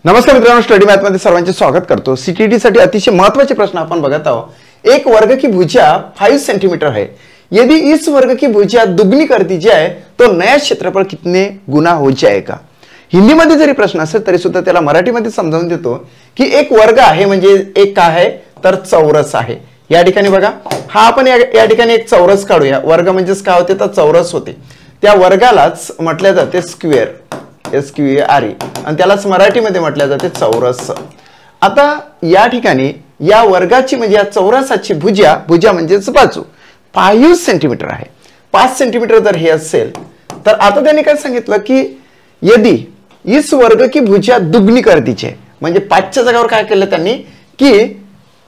नमस्कार मित्रांनो, study math मध्ये सर्वांचे स्वागत करतो। सीटीटी साठी अतिशय महत्त्वाचे प्रश्न आपण बघत आहोत। एक वर्ग की भुजा 5 सेंटीमीटर है, यदि इस वर्ग की भुजा दुगनी कर दी जाए तो नया क्षेत्रफळ कितने गुना हो जाएगा। हिंदी मध्ये जरी प्रश्न असेल तरी सुद्धा त्याला मराठी मध्ये समजावून देतो की एक वर्ग आहे म्हणजे एक काय आहे तर चौरस आहे। या ठिकाणी बघा, हा आपण या ठिकाणी एक चौरस काढूया। वर्ग म्हणजेच काय होते तर चौरस होते। त्या वर्गालाच म्हटले जाते स्क्वेअर, SQUARE, आणि त्यालाच मराठीमध्ये म्हटले जाते चौरस। आता या ठिकाणी या वर्गाची म्हणजे या चौरसाची भुजा म्हणजेच बाजू 5 सेंटीमीटर आहे। 5 सेंटीमीटर जर हे असेल तर आता त्यांनी काय सांगितलं की यदि इस वर्ग की भुजा दुगनी कर दीजिए, म्हणजे 5 च्या जागेवर काय केलं त्यांनी की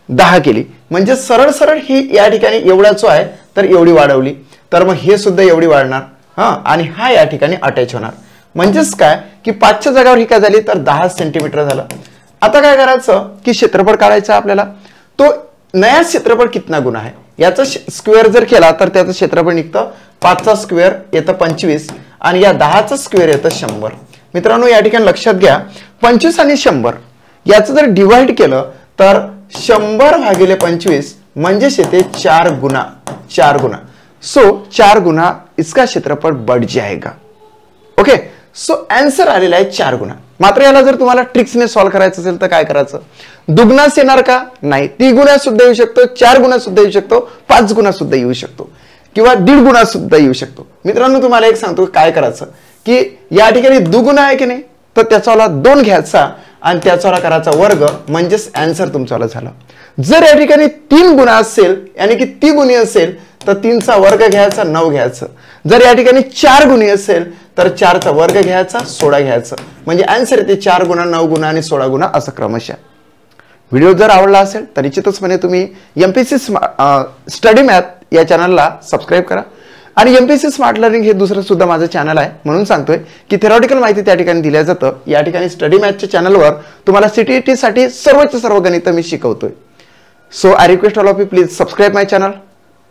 10 केली, म्हणजे सरळ सरळ ही या ठिकाणी एवढाच आहे तर एवढी वाढवली, तर मग हे सुद्धा एवढी वाढणार आणि हा या ठिकाणी अटॅच होणार। म्हणजेच काय की 5 च्या जागेवर ही काय झाली तर 10 सेंटीमीटर झालं। आता काय करायचं की क्षेत्रफळ काढायचं आपल्याला। तो नया क्षेत्रफळ कितना गुना है याचा स्क्वेअर जर केला तर त्याचं क्षेत्रफळ निघतं 5 चा स्क्वेअर येतं 25 आणि या 10 चा स्क्वेअर येतं 100। मित्रांनो या ठिकाणी लक्षात घ्या, 25 आणि 100 याचं जर डिवाइड केलं तर 100 भागिले 25 म्हणजे येते 4 गुना। सो 4 गुना इसका क्षेत्रफळ बढ़ जाएगा। ओके, सो आंसर आलेला आहे 4 गुना। मात्र याला जर तुम्हाला ट्रिक्सने सॉल्व करायचं असेल तर काय करायचं, दुगनाच येणार का नाही, 3 गुना सुद्धा येऊ शकतो, 4 गुना सुद्धा येऊ शकतो, 5 गुना सुद्धा येऊ शकतो किंवा 1.5 गुना सुद्धा येऊ शकतो। मित्रांनो तुम्हाला एक सांगतो काय करायचं की या ठिकाणी दुगुना आहे की नाही तर त्याचावाला 2 घ्यायचा आणि त्याचावाला करायचा वर्ग, म्हणजेच आन्सर तुमचावाला झाला। जर या ठिकाणी 3 गुना असेल यानी की 3 गुणी असेल तर 3 चा वर्ग घ्यायचा 9 घ्यायचं। जर या ठिकाणी 4 गुणी असेल तर 4 चा वर्ग घ्यायचा 16 घ्यायचं, म्हणजे आन्सर येते 4 गुना 9 गुना आणि 16 गुना असं क्रमशः। व्हिडिओ जर आवडला असेल तर निश्चितच तुम्ही MPSC स्टडी मॅथ या चॅनलला सबस्क्राइब करा आणि MPSC स्मार्ट लर्निंग हे दुसरं सुद्धा माझं चॅनल आहे, म्हणून सांगतोय की थेरॉटिकल माहिती त्या ठिकाणी दिल्या जातं। या ठिकाणी स्टडी मॅथच्या चॅनलवर तुम्हाला CTET साठी सर्व गणित मी शिकवतोय। So I request all of you, please subscribe my channel,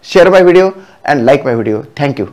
share my video and like my video. Thank you.